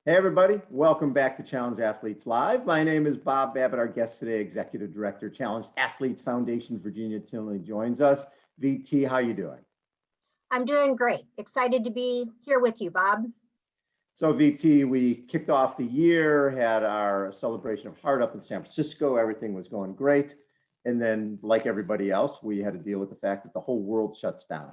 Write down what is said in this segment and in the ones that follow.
Hey everybody, welcome back to Challenged Athletes Live. My name is Bob Babbitt. Our guest today, Executive Director, Challenged Athletes Foundation, Virginia Tinley, joins us. VT, how you doing? I'm doing great. Excited to be here with you, Bob. So VT, we kicked off the year, had our celebration of Heart up in San Francisco. Everything was going great. And then, like everybody else, we had to deal with the fact that the whole world shuts down.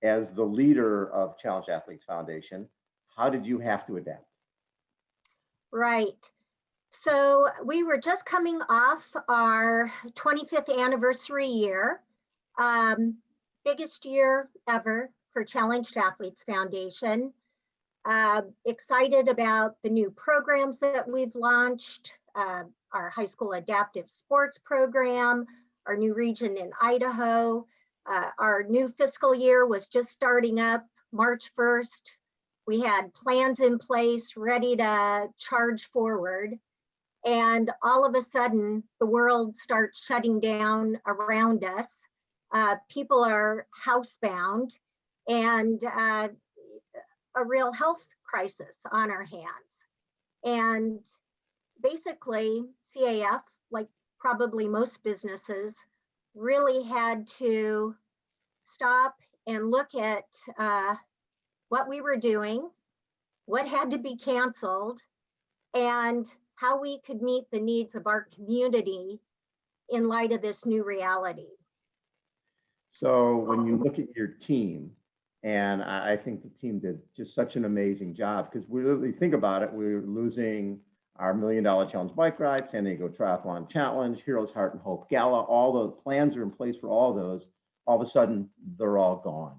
As the leader of Challenged Athletes Foundation, how did you have to adapt? Right. So we were just coming off our 25th anniversary year, biggest year ever for Challenged Athletes Foundation. Excited about the new programs that we've launched, our high school adaptive sports program, our new region in Idaho. Our new fiscal year was just starting up March 1st. We had plans in place, ready to charge forward. And all of a sudden, the world starts shutting down around us. People are housebound and a real health crisis on our hands. And basically, CAF, like probably most businesses, really had to stop and look at what we were doing, what had to be canceled, and how we could meet the needs of our community in light of this new reality. So when you look at your team, and I think the team did just such an amazing job, because we really think about it, we're losing our $1 Million Challenge bike ride, San Diego Triathlon Challenge, Heroes Heart and Hope Gala, all the plans are in place for all those. All of a sudden, they're all gone.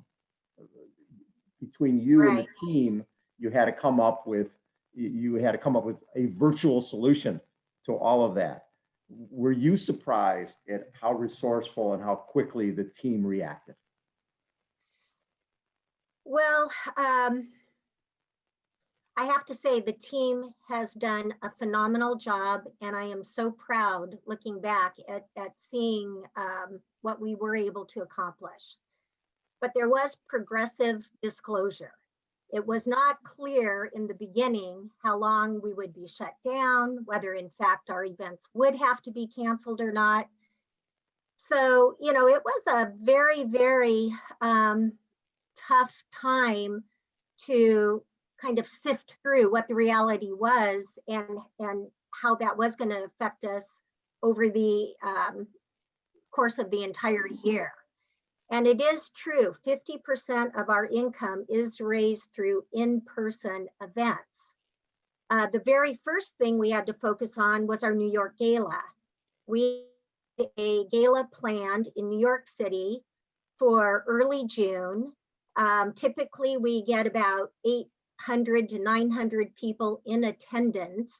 Between you and the team, you had to come up with a virtual solution to all of that. Were you surprised at how resourceful and how quickly the team reacted? Well, I have to say the team has done a phenomenal job, and I am so proud looking back at seeing what we were able to accomplish. But there was progressive disclosure. It was not clear in the beginning how long we would be shut down, whether in fact our events would have to be canceled or not. So, it was a very, very tough time to kind of sift through what the reality was and how that was going to affect us over the course of the entire year. And it is true, 50% of our income is raised through in-person events. The very first thing we had to focus on was our New York Gala. We had a gala planned in New York City for early June. Typically, we get about 800 to 900 people in attendance.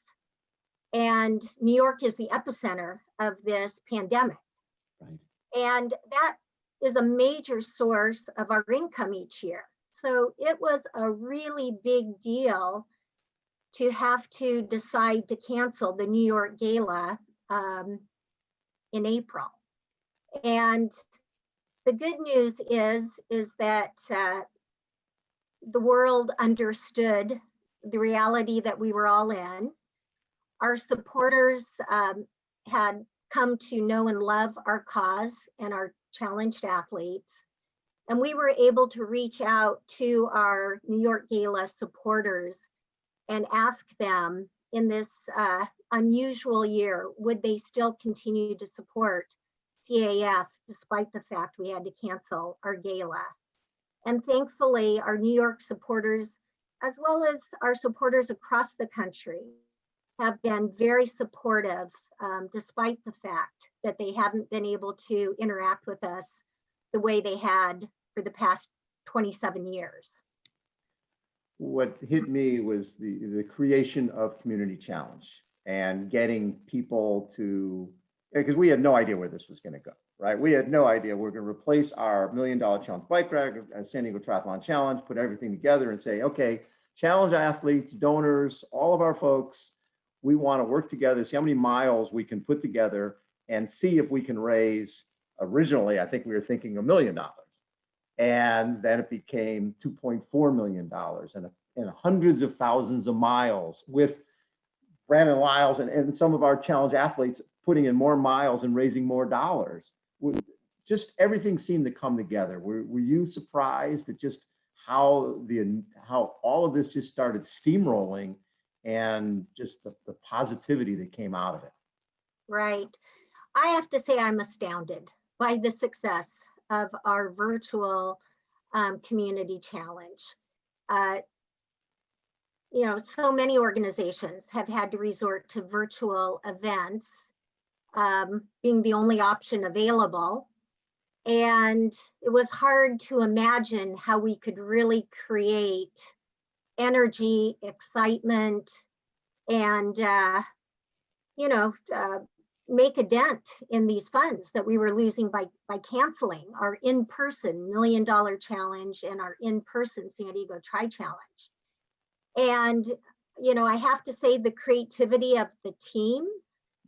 And New York is the epicenter of this pandemic. Right. And that is a major source of our income each year. So it was a really big deal to have to decide to cancel the New York Gala in April. And the good news is that the world understood the reality that we were all in. Our supporters had come to know and love our cause and our challenged athletes. And we were able to reach out to our New York Gala supporters and ask them in this unusual year, would they still continue to support CAF despite the fact we had to cancel our gala? And thankfully, our New York supporters, as well as our supporters across the country, have been very supportive, despite the fact that they haven't been able to interact with us the way they had for the past 27 years. What hit me was the creation of Community Challenge and getting people to, because we had no idea where this was going to go, right? We had no idea we're going to replace our $1 Million Challenge bike ride, San Diego Triathlon Challenge, put everything together and say, okay, challenge athletes, donors, all of our folks, we want to work together, see how many miles we can put together and see if we can raise, originally, I think we were thinking $1 million. And then it became $2.4 million and hundreds of thousands of miles with Brandon Lyles and some of our challenge athletes putting in more miles and raising more dollars. Just everything seemed to come together. Were you surprised at just how all of this just started steamrolling and just the positivity that came out of it? Right. I have to say I'm astounded by the success of our virtual community challenge. You know, so many organizations have had to resort to virtual events, being the only option available. And it was hard to imagine how we could really create energy, excitement, and, you know, make a dent in these funds that we were losing by canceling our in-person $1 million challenge and our in-person San Diego Tri-Challenge. And, you know, I have to say the creativity of the team,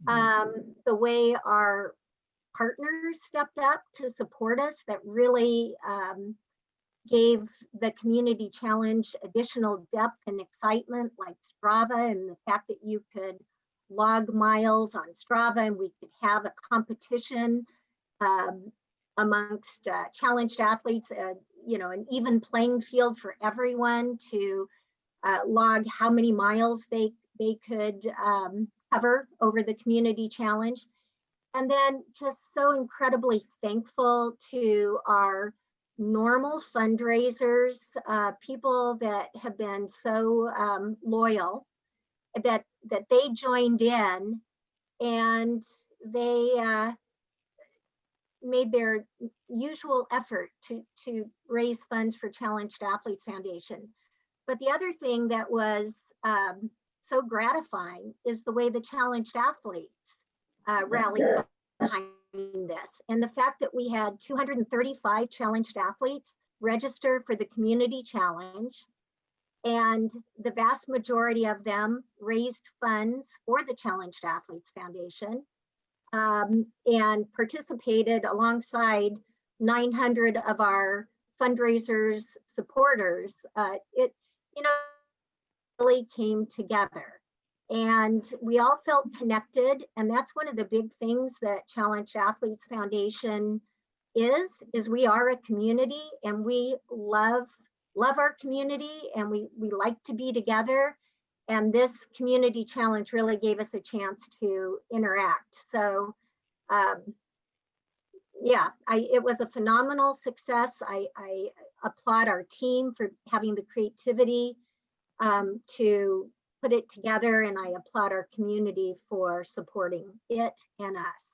the way our partners stepped up to support us, that really gave the community challenge additional depth and excitement, like Strava and the fact that you could log miles on Strava and we could have a competition amongst challenged athletes, you know, an even playing field for everyone to log how many miles they could cover over the community challenge. And then just so incredibly thankful to our normal fundraisers, people that have been so loyal, that they joined in and they made their usual effort to raise funds for Challenged Athletes Foundation. But the other thing that was so gratifying is the way the challenged athletes rallied behind this. And the fact that we had 235 challenged athletes register for the community challenge, and the vast majority of them raised funds for the Challenged Athletes Foundation and participated alongside 900 of our fundraisers supporters. It, you know, really came together and we all felt connected. And that's one of the big things that Challenged Athletes Foundation is we are a community, and we love our community, and we like to be together. And this community challenge really gave us a chance to interact. So yeah, it was a phenomenal success. I applaud our team for having the creativity to put it together, and I applaud our community for supporting it and us.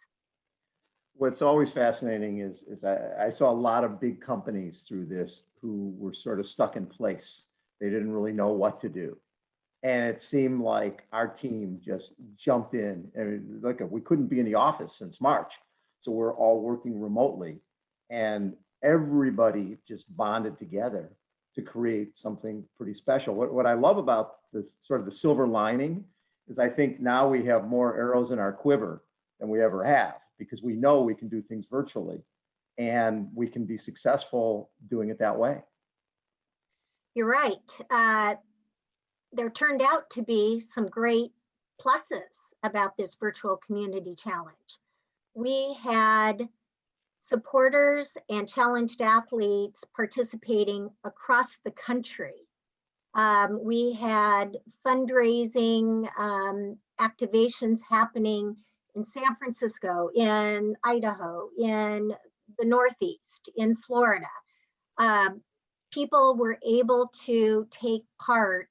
What's always fascinating is I saw a lot of big companies through this who were sort of stuck in place. They didn't really know what to do. And it seemed like our team just jumped in. And look, we couldn't be in the office since March. So we're all working remotely. And everybody just bonded together to create something pretty special. What I love about this sort of the silver lining is I think now we have more arrows in our quiver than we ever have, because we know we can do things virtually and we can be successful doing it that way. You're right. There turned out to be some great pluses about this virtual community challenge. We had supporters and challenged athletes participating across the country. We had fundraising activations happening in San Francisco, in Idaho, in the Northeast, in Florida. People were able to take part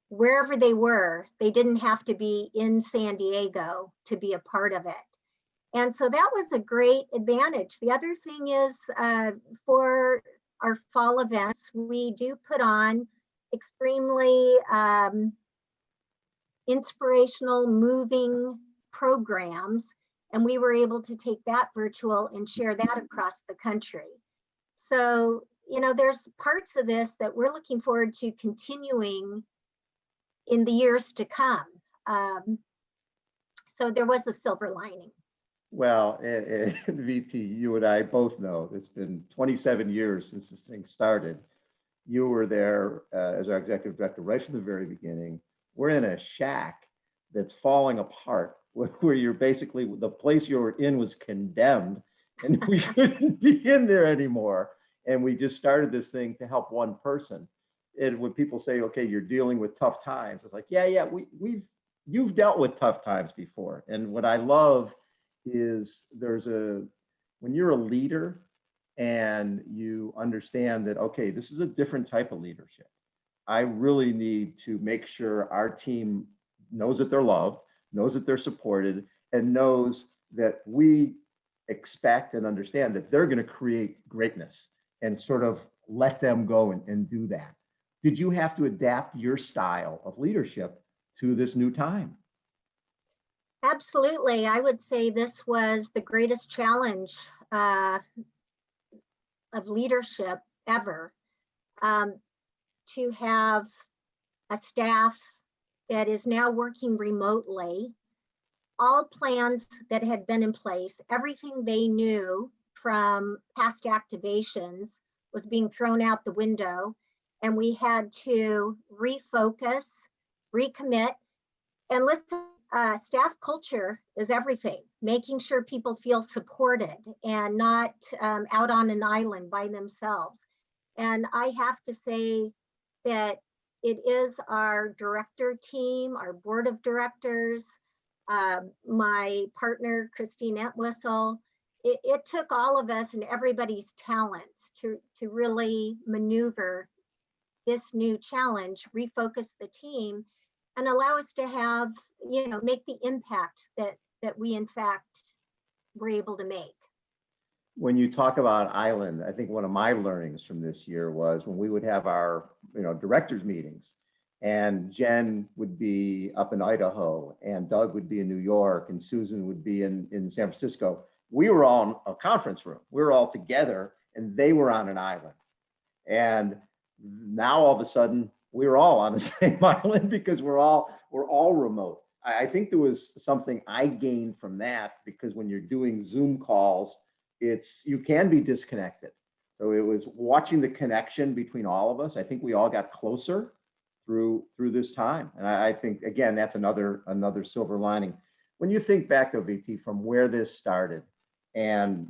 wherever they were. They didn't have to be in San Diego to be a part of it. And so that was a great advantage. The other thing is for our fall events, we do put on extremely inspirational, moving programs, and we were able to take that virtual and share that across the country. So, you know, there's parts of this that we're looking forward to continuing in the years to come. So there was a silver lining. Well, VT, you and I both know it's been 27 years since this thing started. You were there as our executive director right from the very beginning. We're in a shack that's falling apart where you're basically, the place you were in was condemned and we couldn't be in there anymore. And we just started this thing to help one person. And when people say, okay, you're dealing with tough times, it's like, yeah, you've dealt with tough times before. And what I love is when you're a leader and you understand that, okay, this is a different type of leadership. I really need to make sure our team knows that they're loved, knows that they're supported, and knows that we expect and understand that they're going to create greatness and sort of let them go and do that. Did you have to adapt your style of leadership to this new time? Absolutely. I would say this was the greatest challenge of leadership ever. To have a staff that is now working remotely, all plans that had been in place, everything they knew from past activations was being thrown out the window. And we had to refocus, recommit, and listen. Staff culture is everything, making sure people feel supported and not out on an island by themselves. And I have to say that it is our director team, our board of directors, my partner, Christine Entwistle. It took all of us and everybody's talents to really maneuver this new challenge, refocus the team, and allow us to have, make the impact that we in fact were able to make. When you talk about island, I think one of my learnings from this year was when we would have our, directors meetings, and Jen would be up in Idaho, and Doug would be in New York, and Susan would be in San Francisco. We were all in a conference room. We were all together, and they were on an island. And now all of a sudden, we're all on the same island because we're all remote. I think there was something I gained from that, because when you're doing Zoom calls, you can be disconnected. So it was watching the connection between all of us. I think we all got closer through this time. And I think, again, that's another silver lining. When you think back though, VT, from where this started, and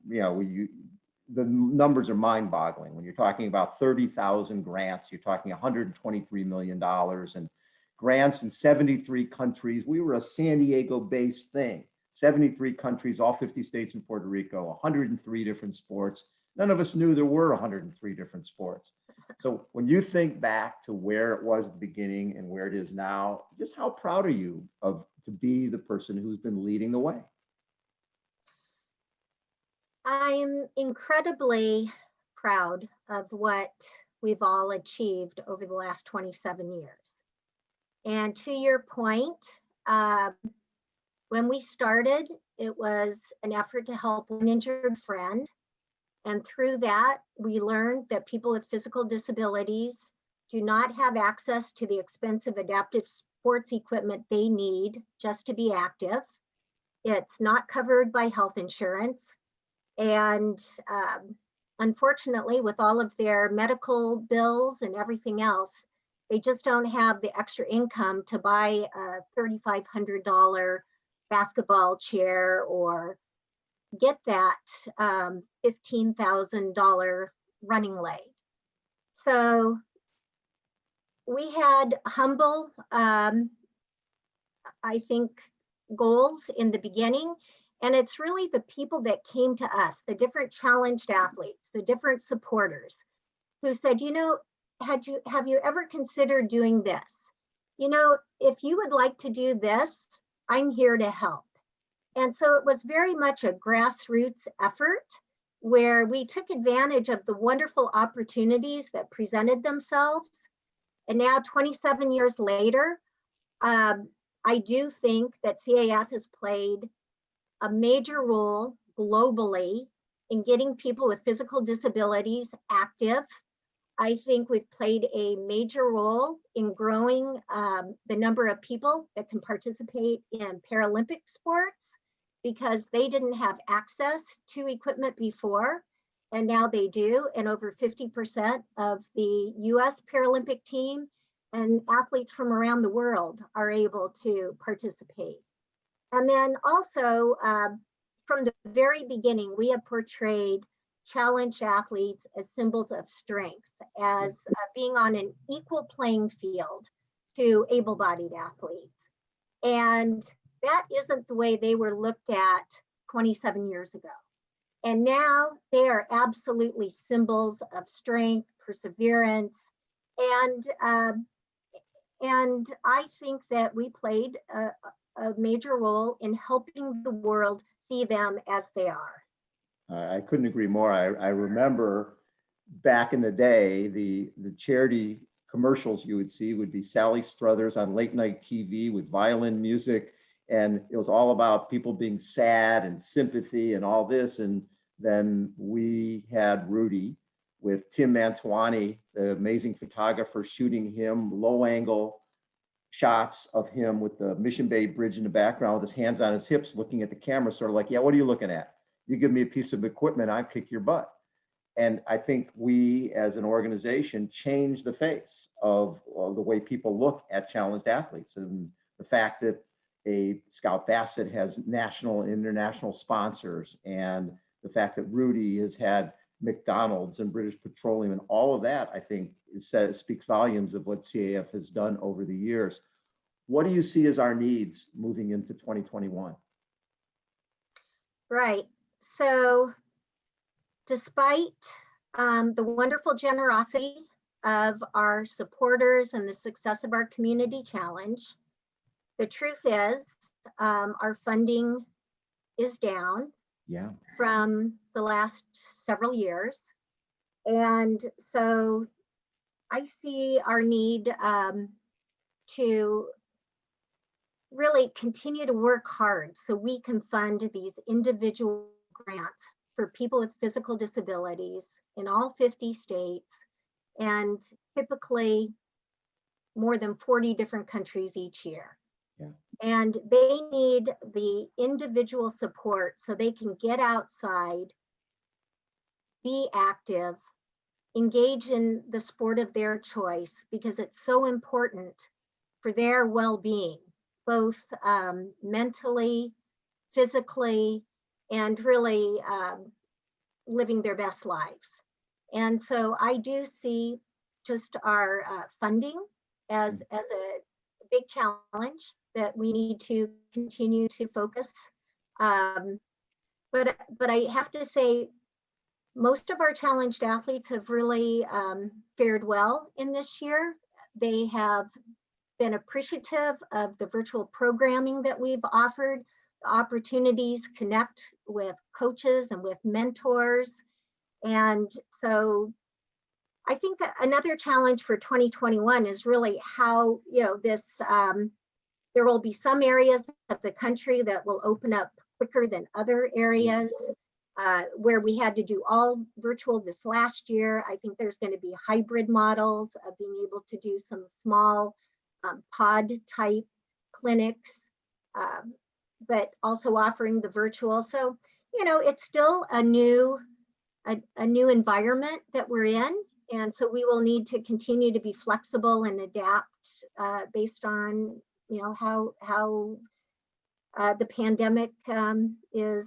the numbers are mind-boggling. When you're talking about 30,000 grants, you're talking $123 million and grants in 73 countries. We were a San Diego-based thing. 73 countries, all 50 states and Puerto Rico, 103 different sports. None of us knew there were 103 different sports. So when you think back to where it was at the beginning and where it is now, just how proud are you to be the person who's been leading the way? I'm incredibly proud of what we've all achieved over the last 27 years. And to your point, when we started, it was an effort to help one injured friend. And through that, we learned that people with physical disabilities do not have access to the expensive adaptive sports equipment they need just to be active. It's not covered by health insurance. And unfortunately, with all of their medical bills and everything else, they just don't have the extra income to buy a $3,500 basketball chair or get that $15,000 running leg. So we had humble, I think, goals in the beginning. And it's really the people that came to us, the different challenged athletes, the different supporters who said, have you ever considered doing this? If you would like to do this, I'm here to help. And so it was very much a grassroots effort where we took advantage of the wonderful opportunities that presented themselves. And now 27 years later, I do think that CAF has played a major role globally in getting people with physical disabilities active. I think we've played a major role in growing the number of people that can participate in Paralympic sports. because they didn't have access to equipment before, and now they do. And over 50% of the US Paralympic team and athletes from around the world are able to participate. And then also, from the very beginning, we have portrayed challenged athletes as symbols of strength, as being on an equal playing field to able-bodied athletes. And that isn't the way they were looked at 27 years ago. And now they are absolutely symbols of strength, perseverance, and I think that we played a major role in helping the world see them as they are. I couldn't agree more. I remember back in the day, the charity commercials you would see would be Sally Struthers on late night TV with violin music. And it was all about people being sad and sympathy and all this. And then we had Rudy with Tim Mantuani, the amazing photographer, shooting him low angle shots of him with the Mission Bay Bridge in the background with his hands on his hips, looking at the camera, sort of like, yeah, what are you looking at? You give me a piece of equipment, I kick your butt. And I think we as an organization changed the face of the way people look at challenged athletes. And the fact that a Scout Bassett has national and international sponsors, and the fact that Rudy has had McDonald's and British Petroleum and all of that, I think speaks volumes of what CAF has done over the years. What do you see as our needs moving into 2021? Right. So despite the wonderful generosity of our supporters and the success of our community challenge, the truth is our funding is down from the last several years. And so I see our need to really continue to work hard so we can fund these individual grants for people with physical disabilities in all 50 states, and typically more than 40 different countries each year. And they need the individual support so they can get outside, be active, engage in the sport of their choice, because it's so important for their well-being, both mentally, physically, and really living their best lives. And so I do see just our funding as a big challenge that we need to continue to focus. But I have to say, most of our challenged athletes have really fared well in this year. They have been appreciative of the virtual programming that we've offered, the opportunities connect with coaches and with mentors. And so I think another challenge for 2021 is really how, this, there will be some areas of the country that will open up quicker than other areas. Where we had to do all virtual this last year, I think there's going to be hybrid models of being able to do some small pod type clinics, but also offering the virtual. So, it's still a new environment that we're in. And so we will need to continue to be flexible and adapt based on, how the pandemic is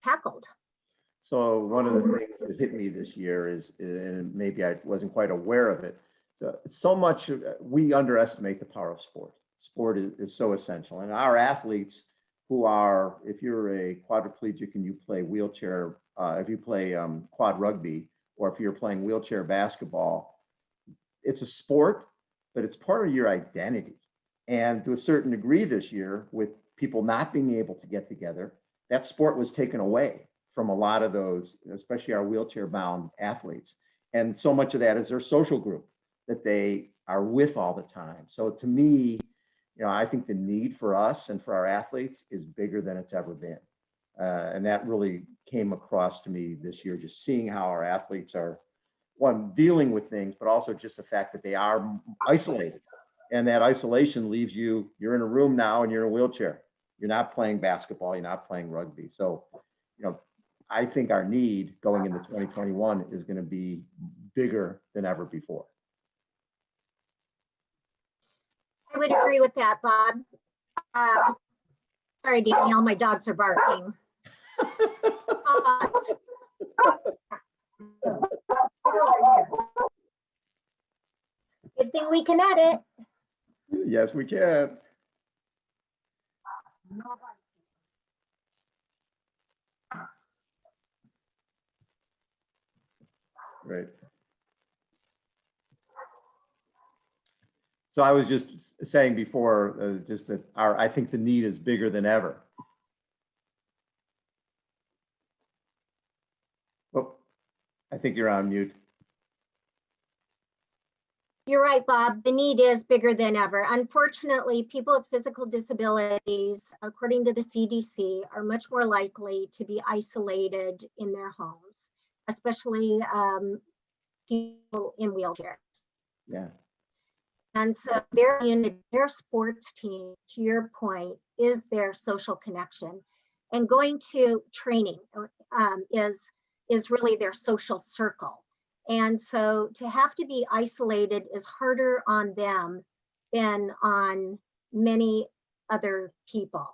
tackled. So one of the things that hit me this year is, and maybe I wasn't quite aware of it, so much we underestimate the power of sport. Sport is so essential, and our athletes who are, if you're a quadriplegic and you play wheelchair, if you play quad rugby, or if you're playing wheelchair basketball, it's a sport, but it's part of your identity. And to a certain degree this year, with people not being able to get together, that sport was taken away from a lot of those, especially our wheelchair bound athletes. And so much of that is their social group that they are with all the time. So to me, I think the need for us and for our athletes is bigger than it's ever been. And that really came across to me this year, just seeing how our athletes are, one, dealing with things, but also just the fact that they are isolated. And that isolation leaves you're in a room now and you're in a wheelchair. You're not playing basketball, you're not playing rugby. So, you know, I think our need going into 2021 is going to be bigger than ever before. I would agree with that, Bob. Sorry, Danielle, my dogs are barking. Good thing we can edit. Yes, we can. Right. So I was just saying before, just that I think the need is bigger than ever. Oh, I think you're on mute. You're right, Bob. The need is bigger than ever. Unfortunately, people with physical disabilities, according to the CDC, are much more likely to be isolated in their homes, especially people in wheelchairs. Yeah. And so their unit, their sports team, to your point, is their social connection. And going to training is really their social circle. And so to have to be isolated is harder on them than on many other people.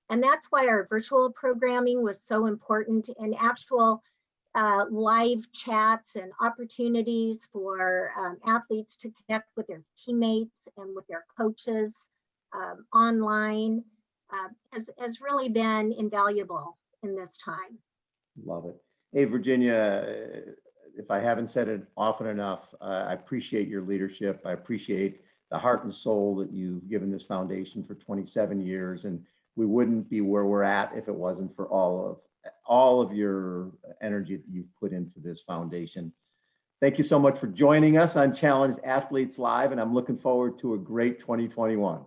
And that's why our virtual programming was so important, and actual live chats and opportunities for athletes to connect with their teammates and with their coaches online has really been invaluable in this time. Love it. Hey, Virginia, if I haven't said it often enough, I appreciate your leadership. I appreciate the heart and soul that you've given this foundation for 27 years. And we wouldn't be where we're at if it wasn't for all of your energy that you've put into this foundation. Thank you so much for joining us on Challenged Athletes Live, and I'm looking forward to a great 2021.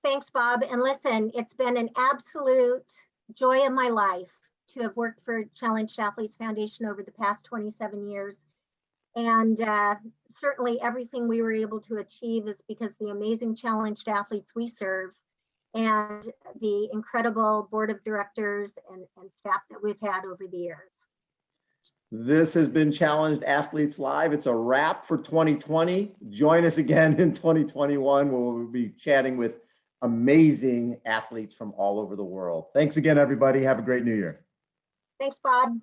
Thanks, Bob. And listen, it's been an absolute joy of my life to have worked for Challenged Athletes Foundation over the past 27 years. And certainly everything we were able to achieve is because the amazing challenged athletes we serve and the incredible board of directors and staff that we've had over the years. This has been Challenged Athletes Live. It's a wrap for 2020. Join us again in 2021 where we'll be chatting with amazing athletes from all over the world. Thanks again, everybody. Have a great new year. Thanks, Bob.